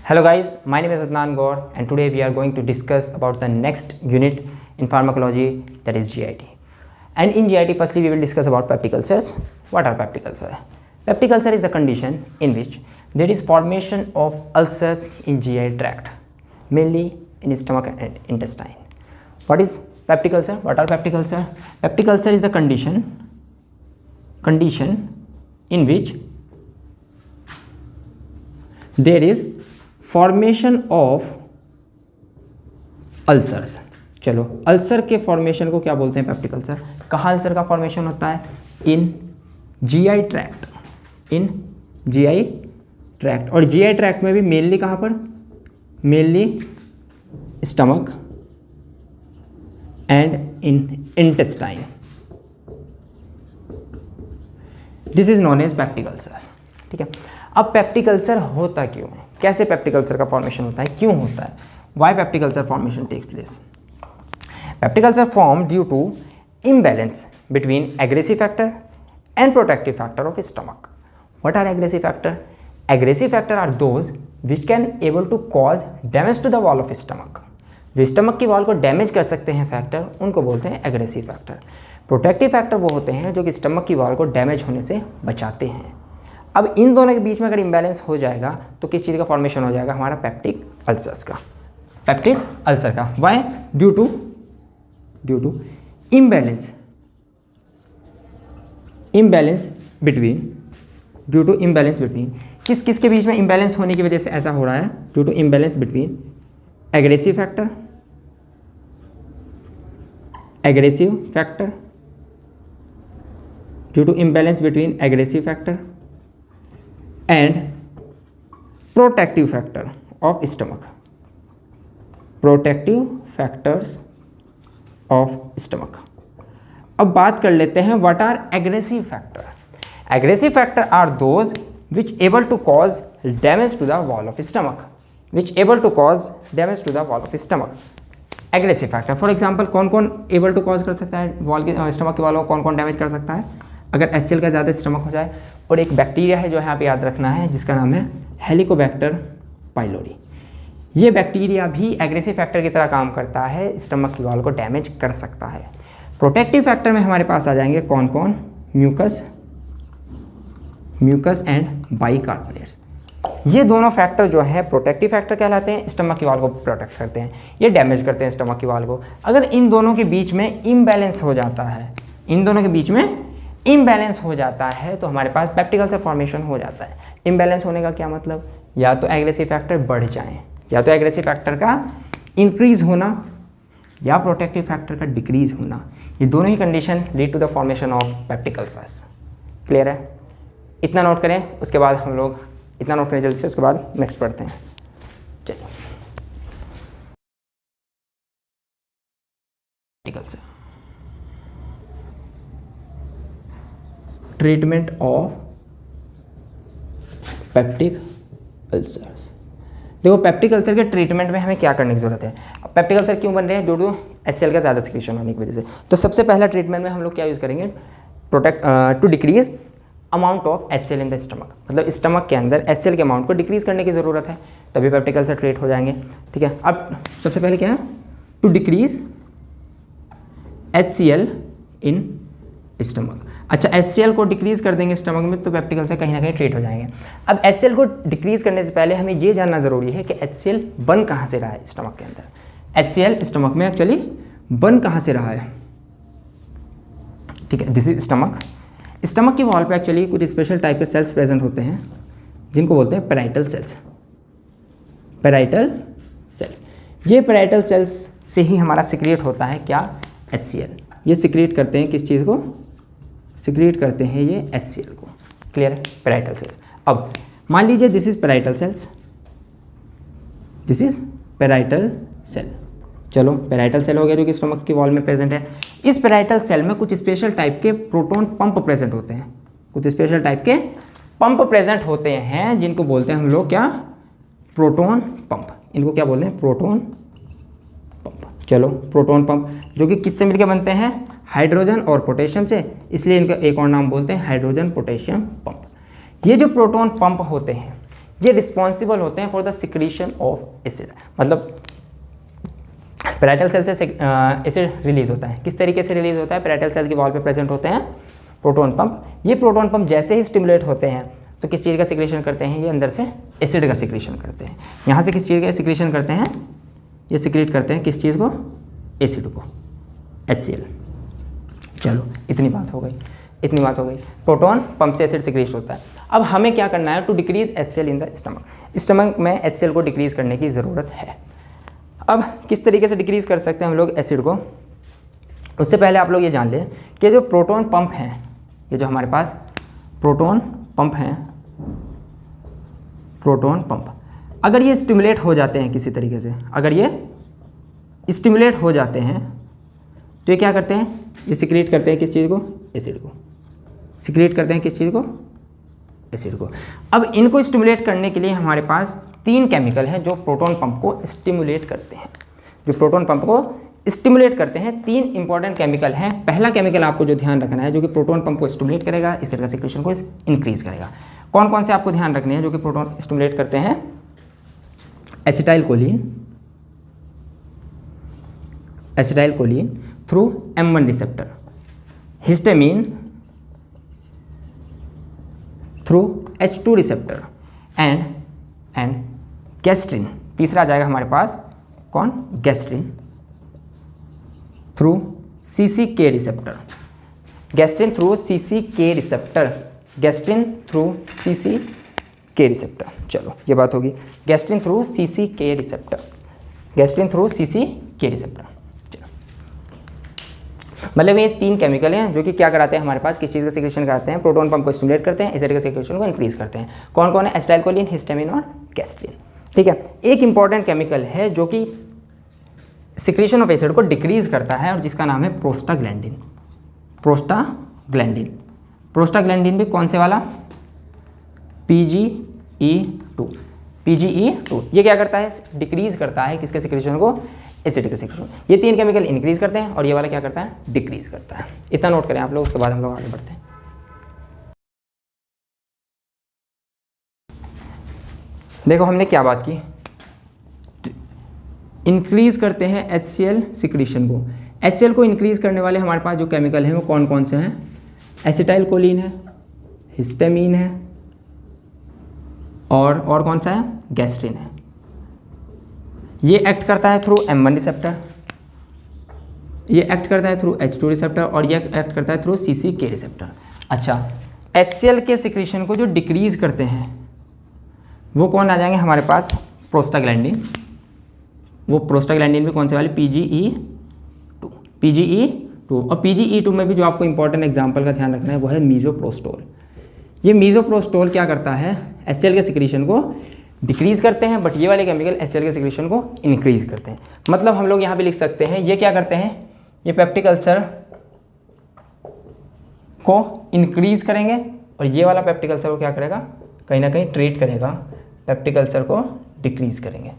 Hello guys, my name is Adnan Gaur and today we are going to discuss about the next unit in pharmacology, that is GIT. And in GIT firstly we will discuss about peptic ulcers. What are peptic ulcers? Peptic ulcer is the condition in which there is formation of ulcers in GI tract, mainly in stomach and intestine. What is peptic ulcer? What are peptic ulcer? Peptic ulcer is the condition in which there is formation of ulcers. चलो, ulcer के formation को क्या बोलते हैं? Peptic ulcer. कहाँ ulcer का formation होता है? In GI tract, in GI tract. और जीआई ट्रैक्ट में भी मेनली कहाँ पर? Mainly stomach and in intestine. This is known as peptic ulcer. ठीक है, अब पेप्टिक अल्सर होता क्यों है? कैसे पेप्टिक अल्सर का फॉर्मेशन होता है? क्यों होता है? Why peptic ulcer formation takes place? Peptic ulcer form due to imbalance between aggressive factor and protective factor of stomach. What are aggressive factor? Aggressive factor are those which can able to cause damage to the wall of stomach. जो stomach की wall को damage कर सकते हैं factor, उनको बोलते हैं aggressive factor. Protective factor वो होते हैं जो कि स्टमक की वॉल को डैमेज होने से बचाते हैं। अब इन दोनों के बीच में अगर इम्बैलेंस हो जाएगा तो किस चीज़ का फॉर्मेशन हो जाएगा? हमारा पेप्टिक अल्सर्स का, पेप्टिक अल्सर का। Why? Due to imbalance between किस किस के बीच में इम्बैलेंस होने की वजह से ऐसा हो रहा है? Due to imbalance between aggressive factor due to imbalance between aggressive factor and protective factor of stomach, protective factors of stomach. अब बात कर लेते हैं what are aggressive factor. Aggressive factor are those which able to cause damage to the wall of stomach, aggressive factor. For example, कौन कौन able to cause कर सकता है वॉल की, स्टमक की वॉल को कौन कौन डैमेज कर सकता है? अगर एचसीएल का ज़्यादा स्टमक हो जाए। और एक बैक्टीरिया है जो यहाँ पे याद रखना है, जिसका नाम है हेलिकोबैक्टर पाइलोरी। ये बैक्टीरिया भी एग्रेसिव फैक्टर की तरह काम करता है, स्टमक की वॉल को डैमेज कर सकता है। प्रोटेक्टिव फैक्टर में हमारे पास आ जाएंगे कौन कौन? Mucus and bicarbonates. ये दोनों फैक्टर जो है प्रोटेक्टिव फैक्टर कहलाते हैं, स्टमक की वॉल को प्रोटेक्ट करते हैं, ये डैमेज करते हैं स्टमक की वॉल को। अगर इन दोनों के बीच में इम्बैलेंस हो जाता है, तो हमारे पास पेप्टिक अल्सर फॉर्मेशन हो जाता है। इम्बैलेंस होने का क्या मतलब? या तो एग्रेसिव फैक्टर बढ़ जाए, या तो एग्रेसिव फैक्टर का इंक्रीज होना, या प्रोटेक्टिव फैक्टर का डिक्रीज होना। ये दोनों ही condition lead to the formation of peptic ulcers. Clear है? इतना नोट करें, उसके बाद हम लोग इतना नोट करें जल्दी से, उसके बाद नेक्स्ट पढ़ते हैं। चलिए, peptic ulcer, treatment of peptic ulcers. देखो, पेप्टिक अल्सर के ट्रीटमेंट में हमें क्या करने की जरूरत है? अब पेप्टिक अल्सर क्यों बन रहे हैं? ड्यू टू एचसीएल का ज़्यादा सिक्रीशन होने की वजह से। तो सबसे पहला ट्रीटमेंट में हम लोग क्या यूज़ करेंगे? To decrease amount of HCl in the stomach. मतलब स्टमक के अंदर एचसीएल के अमाउंट को डिक्रीज करने की ज़रूरत है, तभी पेप्टिक अल्सर ट्रीट हो जाएंगे। ठीक है, अब सबसे पहले क्या है? To decrease HCl in stomach. अच्छा, एचसीएल को डिक्रीज कर देंगे स्टमक में तो पेप्टिक अल्सर कहीं ना कहीं ट्रीट हो जाएंगे। अब एचसीएल को डिक्रीज करने से पहले हमें ये जानना जरूरी है कि एचसीएल बन कहाँ से रहा है स्टमक के अंदर। एचसीएल स्टमक में एक्चुअली बन कहाँ से रहा है? ठीक है, दिस इज स्टमक। स्टमक की वॉल पे एक्चुअली कुछ स्पेशल टाइप के सेल्स प्रेजेंट होते हैं, जिनको बोलते हैं पैराइटल सेल्स। ये पैराइटल सेल्स से ही हमारा सिक्रिएट होता है क्या? एचसीएल। ये सिक्रिएट करते हैं किस चीज़ को? सिक्रिएट करते हैं ये एचसीएल को। क्लियर है? Parietal cells. अब मान लीजिए this is parietal cells, this is parietal cell. चलो, पैराइटल सेल हो गया जो कि स्टमक की वॉल में प्रेजेंट है। इस पैराइटल सेल में कुछ स्पेशल टाइप के प्रोटॉन पंप प्रेजेंट होते हैं, जिनको बोलते हैं हम लोग क्या? Proton pump. इनको क्या बोलते हैं? Proton pump. चलो, प्रोटॉन पंप जो कि किससे मिलकर बनते हैं? हाइड्रोजन और पोटेशियम से, इसलिए इनका एक और नाम बोलते हैं हाइड्रोजन पोटेशियम पंप। ये जो प्रोटॉन पंप होते हैं ये रिस्पॉन्सिबल होते हैं for the secretion of acid. मतलब पैराइटल सेल से एसिड रिलीज होता है। किस तरीके से रिलीज होता है? पैराइटल सेल की वॉल पे प्रेजेंट होते हैं प्रोटॉन पंप। ये प्रोटॉन पंप जैसे ही स्टिमुलेट होते हैं तो किस चीज़ का सिक्रीशन करते हैं? ये अंदर से एसिड का सिक्रीशन करते हैं। यहाँ से किस चीज़ का सिक्रीशन करते हैं? ये सिक्रीट करते हैं किस चीज़ को? एसिड को, HCl। चलो इतनी बात हो गई। प्रोटॉन पंप से एसिड सिक्रीट होता है। अब हमें क्या करना है? टू डिक्रीज HCl इन द स्टमक में HCl को डिक्रीज करने की ज़रूरत है। अब किस तरीके से डिक्रीज कर सकते हैं हम लोग एसिड को? उससे पहले आप लोग ये जान लें कि जो प्रोटॉन पंप हैं, ये जो हमारे पास प्रोटॉन पंप हैं, प्रोटॉन पंप अगर ये स्टिमुलेट हो जाते हैं किसी तरीके से, अगर ये स्टिमुलेट हो जाते हैं तो ये क्या करते हैं? ये सिक्रीट करते हैं किस चीज़ को? एसिड को। सिक्रीट करते हैं किस चीज़ को? एसिड को। अब इनको स्टिमुलेट करने के लिए हमारे पास 3 केमिकल हैं जो प्रोटॉन पंप को स्टिमुलेट करते हैं। जो प्रोटॉन पंप को स्टिमुलेट करते हैं 3 इंपॉर्टेंट केमिकल हैं। पहला केमिकल आपको जो ध्यान रखना है जो कि प्रोटॉन पंप को स्टिमुलेट करेगा, एसिड का सिक्रीशन को इंक्रीज करेगा। कौन कौन से आपको ध्यान रखने हैं जो कि प्रोटॉन स्टिमुलेट करते हैं? Acetyl choline through M1 receptor, histamine through H2 receptor and gastrin. तीसरा आ जाएगा हमारे पास कौन? Gastrin through CCK receptor. Gastrin through CCK receptor, gastrin through CCK receptor. चलो ये बात होगी। Gastrin through CCK receptor, gastrin through CCK receptor. चलो मतलब ये 3 केमिकल हैं जो कि क्या कराते हैं हमारे पास? किस चीज़ का सिक्रीशन कराते हैं? प्रोटॉन पंप को स्टिमुलेट करते हैं, एसिड का सिक्रीशन को इंक्रीज करते हैं। कौन कौन है? एसिटाइल कोलिन, हिस्टामिन और गैस्ट्रिन। ठीक है। एक इंपॉर्टेंट केमिकल है जो कि सिक्रीशन ऑफ एसिड को डिक्रीज करता है और जिसका नाम है प्रोस्टाग्लैंडिन। प्रोस्टाग्लैंडिन भी कौन से वाला? PGE2। PGE2 ये क्या करता है? डिक्रीज करता है किसके सिक्रीशन को? एसिड के सिक्रीशन। ये 3 केमिकल इंक्रीज करते हैं और ये वाला क्या करता है? डिक्रीज करता है। इतना नोट करें आप लोग, उसके बाद हम लोग आगे बढ़ते हैं। देखो हमने क्या बात की? इंक्रीज करते हैं HCl सिक्रीशन को। HCl को इंक्रीज करने वाले हमारे पास जो केमिकल हैं वो कौन कौन से हैं? एसिटाइल कोलिन है, हिस्टामिन है और कौन सा है? गैस्ट्रिन है। ये एक्ट करता है थ्रू M1 रिसेप्टर, ये एक्ट करता है थ्रू H2 रिसेप्टर और ये एक्ट करता है थ्रू CCK रिसेप्टर। अच्छा, HCl के सिक्रीशन को जो डिक्रीज करते हैं वो कौन आ जाएंगे हमारे पास? प्रोस्टाग्लैंडिन। वो प्रोस्टाग्लैंडिन भी कौन से वाले? PGE2। और PGE2 में भी जो आपको इंपॉर्टेंट एग्जांपल का ध्यान रखना है वो है मीज़ोप्रोस्टोल। ये मीज़ोप्रोस्टोल क्या करता है? HCl के सिक्रीशन को डिक्रीज करते हैं, बट ये वाले केमिकल HCl के सिक्रीशन को इंक्रीज करते हैं। मतलब हम लोग यहाँ पे लिख सकते हैं ये क्या करते हैं? ये पेप्टिक अल्सर को इंक्रीज करेंगे और ये वाला पेप्टिक अल्सर को क्या करेगा? कहीं ना कहीं ट्रीट करेगा, पेप्टिक अल्सर को डिक्रीज करेंगे।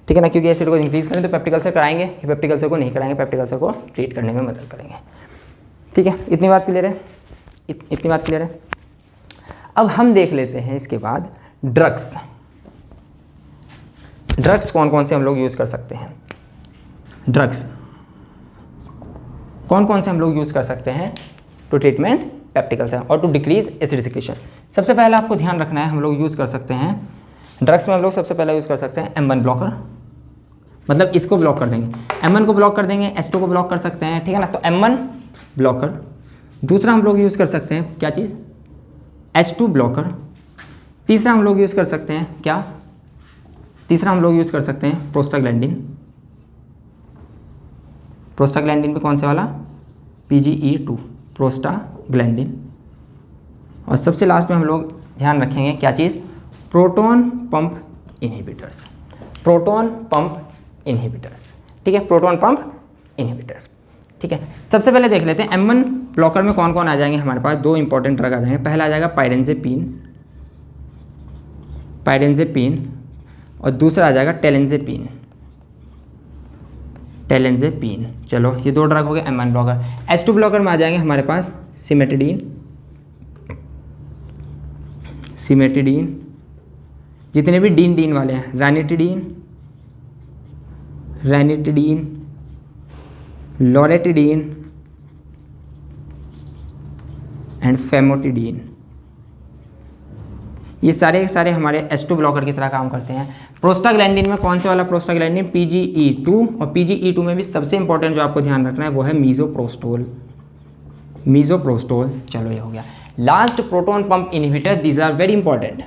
ठीक है ना, क्योंकि एसिड को इंक्रीज करें तो पेप्टिक अल्सर कराएंगे, ये पेप्टिक अल्सर को नहीं कराएंगे, पेप्टिक अल्सर को ट्रीट करने में मदद करेंगे। ठीक है, इतनी बात क्लियर है? इतनी बात क्लियर है। अब हम देख लेते हैं इसके बाद ड्रग्स। ड्रग्स कौन कौन से हम लोग यूज़ कर सकते हैं? ड्रग्स कौन कौन से हम लोग यूज़ कर सकते हैं टू ट्रीटमेंट पेप्टिक अल्सर और टू डिक्रीज एसिड सिक्रीशन? सबसे पहले आपको ध्यान रखना है हम लोग यूज़ कर सकते हैं ड्रग्स में, हम लोग सबसे पहले यूज़ कर सकते हैं M1 ब्लॉकर। मतलब इसको ब्लॉक कर देंगे, M1 को ब्लॉक कर देंगे, H2 को ब्लॉक कर सकते हैं। ठीक है ना, तो M1 ब्लॉकर। दूसरा हम लोग यूज़ कर सकते हैं क्या चीज़? H2 blocker. तीसरा हम लोग यूज़ कर सकते हैं क्या? तीसरा हम लोग यूज़ कर सकते हैं प्रोस्टाग्लैंडिन। प्रोस्टाग्लैंडिन पे कौन से वाला? PGE2, prostaglandin. और सबसे लास्ट में हम लोग ध्यान रखेंगे क्या चीज़? Proton pump inhibitors. Proton pump inhibitors. ठीक है, प्रोटॉन पंप इनहिबिटर्स। ठीक है, सबसे पहले देख लेते हैं M1 ब्लॉकर में कौन कौन आ जाएंगे हमारे पास। 2 इंपॉर्टेंट ड्रग आ जाएंगे। पहला आ जाएगा पाइरेंजेपिन और दूसरा आ जाएगा टेलेंजेपिन। चलो ये 2 ड्रग हो गए M1 ब्लॉकर। H2 ब्लॉकर में आ जाएंगे हमारे पास सिमेटिडीन जितने भी डीन डीन वाले हैं, रैनिटिडीन, लोरेटिडीन एंड फेमोटिडीन, ये सारे सारे हमारे H2 ब्लॉकर की तरह काम करते हैं। प्रोस्टाग्लैंडिन में कौन से वाला प्रोस्टाग्लैंडिन? PGE2, और PGE2 में भी सबसे इंपॉर्टेंट जो आपको ध्यान रखना है वो है मीजोप्रोस्टोल। चलो ये हो गया। Last, proton pump inhibitor, these are very important.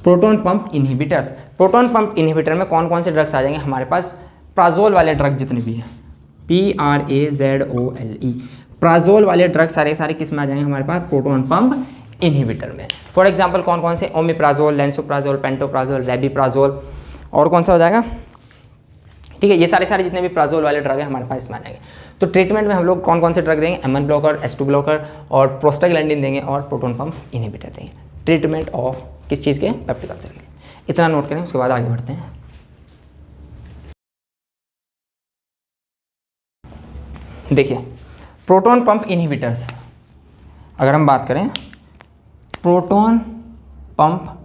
Proton pump inhibitors, proton pump inhibitor में कौन कौन से ड्रग्स आ जाएंगे हमारे पास? प्राजोल वाले ड्रग जितने भी हैं, PRAZOLE, प्राजोल वाले ड्रग सारे सारे किस में आ जाएंगे हमारे पास? प्रोटॉन पंप इनहिबिटर में। फॉर एग्जांपल कौन कौन से? ओमिप्राजोल, लेंसोप्राजोल, पेंटोप्राजोल, रेबिप्राजोल, और कौन सा हो जाएगा? ठीक है, ये सारे सारे जितने भी प्राजोल वाले ड्रग हैं हमारे पास इसमें आ जाएंगे। तो ट्रीटमेंट में हम लोग कौन कौन से ड्रग देंगे? M1 ब्लॉकर, H2 ब्लॉकर और प्रोस्टाग्लैंडिन देंगे और प्रोटॉन पंप इनहिबिटर देंगे। ट्रीटमेंट ऑफ किस चीज़ के? पेप्टिक अल्सर के। इतना नोट करें, उसके बाद आगे बढ़ते हैं। देखिए, प्रोटॉन पंप इनहिबिटर्स, अगर हम बात करें प्रोटॉन पंप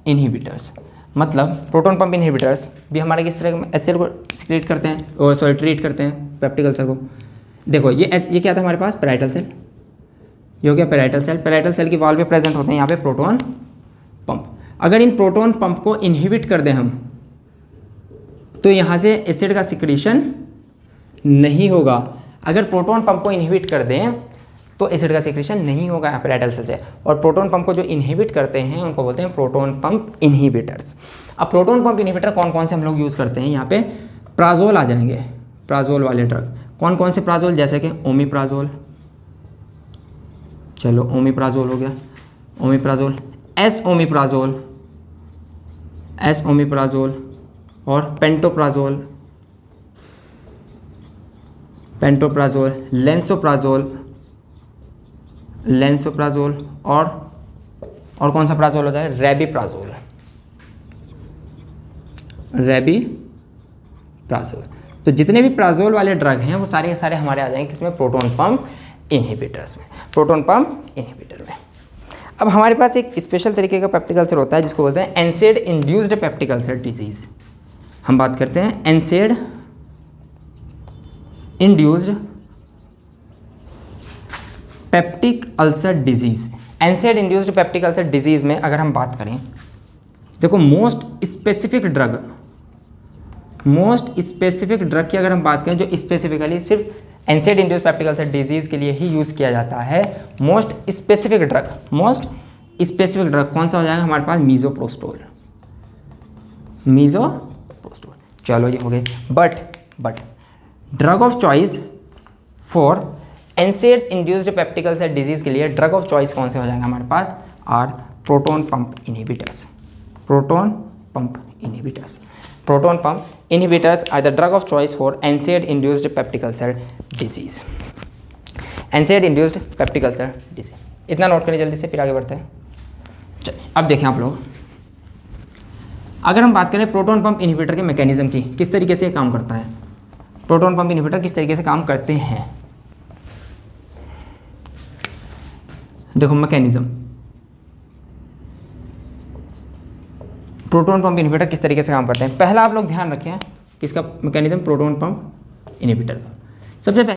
इनहिबिटर्स, मतलब प्रोटॉन पंप इनहिबिटर्स भी हमारे किस तरह के एसिड को सिक्रेट करते हैं, और सॉरी ट्रीट करते हैं पेप्टिक अल्सर को। देखो ये क्या था हमारे पास? Parietal cell. ये हो गया पैराइटल सेल। पैराइटल सेल की वॉल पे प्रेजेंट होते हैं यहाँ पे प्रोटॉन पंप। अगर इन प्रोटॉन पंप को इनहिबिट कर दें हम, तो यहाँ से एसिड का सिक्रीशन नहीं होगा। अगर प्रोटॉन पंप को इनहिबिट कर दें तो एसिड का सिक्रीशन नहीं होगा पैराइटल सेल से। और प्रोटॉन पंप को जो इनहिबिट करते हैं उनको बोलते हैं प्रोटॉन पंप इनहिबिटर्स। अब प्रोटॉन पंप इनहिबिटर कौन कौन से हम लोग यूज़ करते हैं? यहाँ पे प्राजोल आ जाएंगे, प्राजोल वाले ड्रग। कौन कौन से प्राजोल? जैसे कि ओमिप्राजोल, चलो ओमिप्राजोल हो गया, ओमिप्राजोल, एस ओमिप्राजोल और पेंटोप्राजोल, लेंसोप्राजोल और कौन सा प्राजोल हो जाए? रेबिप्राजोल। तो जितने भी प्राजोल वाले ड्रग हैं वो सारे के सारे हमारे आ जाएंगे किसमें? प्रोटॉन पंप इनहिबिटर्स में, प्रोटॉन पंप इनहिबिटर में। अब हमारे पास एक स्पेशल तरीके का पेप्टिक अल्सर होता है जिसको बोलते हैं एनसेड इंड्यूस्ड पेप्टिक अल्सर डिजीज। हम बात करते हैं एनसेड induced peptic ulcer disease. NSAID induced peptic ulcer disease में अगर हम बात करें, देखो मोस्ट स्पेसिफिक ड्रग की अगर हम बात करें जो स्पेसिफिकली सिर्फ एनसेड इंड्यूस्ड पेप्टिक अल्सर डिजीज के लिए ही यूज़ किया जाता है, मोस्ट स्पेसिफिक ड्रग कौन सा हो जाएगा हमारे पास? मीजोप्रोस्टोल। चलो ये हो गई। But drug of choice for NSAIDs induced peptic ulcer disease के लिए ड्रग ऑफ चॉइस कौन से हो जाएंगे हमारे पास? Are proton pump inhibitors. Proton pump inhibitors are the drug of choice for NSAID induced peptic ulcer disease. NSAID induced peptic ulcer disease, इतना note करें जल्दी से, फिर आगे बढ़ते हैं। चलिए अब देखें आप लोग, अगर हम बात करें प्रोटॉन पंप इनहिबिटर के मैकेनिज्म की, किस तरीके से काम करता है, प्रोटॉन पंप इनहिबिटर किस तरीके से काम करते हैं। देखो मैकेनिज्म, प्रोटॉन पंप इनहिबिटर किस तरीके से काम करते हैं। पहला आप लोग ध्यान रखें किसका मैकेनिज्म? प्रोटॉन पंप इनहिबिटर का। सबसे पहले